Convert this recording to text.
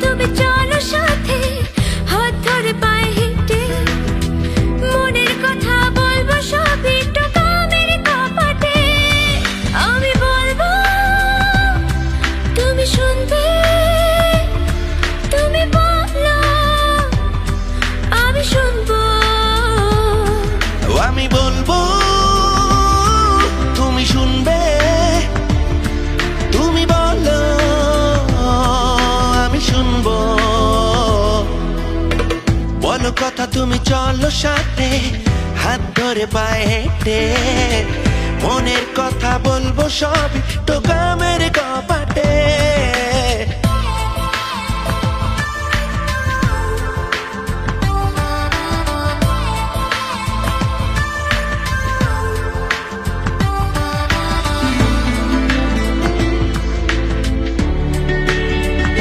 তুমি চলো সাথে, হাত ধরে পায়ে হেঁটে, মনের কথা বলবো সবই টোকা মেরে কপাটে। আমি বলবো তুমি শুনবে, তুমি বলো আমি শুনবো। আমি বলবো তুমি শুনবে, তুমি বলো আমি শুনবো। বলো কথা তুমি চলো সাথে, হাত ধরে পায়ে হেঁটে, মনের কথা বলবো সবই টোকা মেরে কপাটে।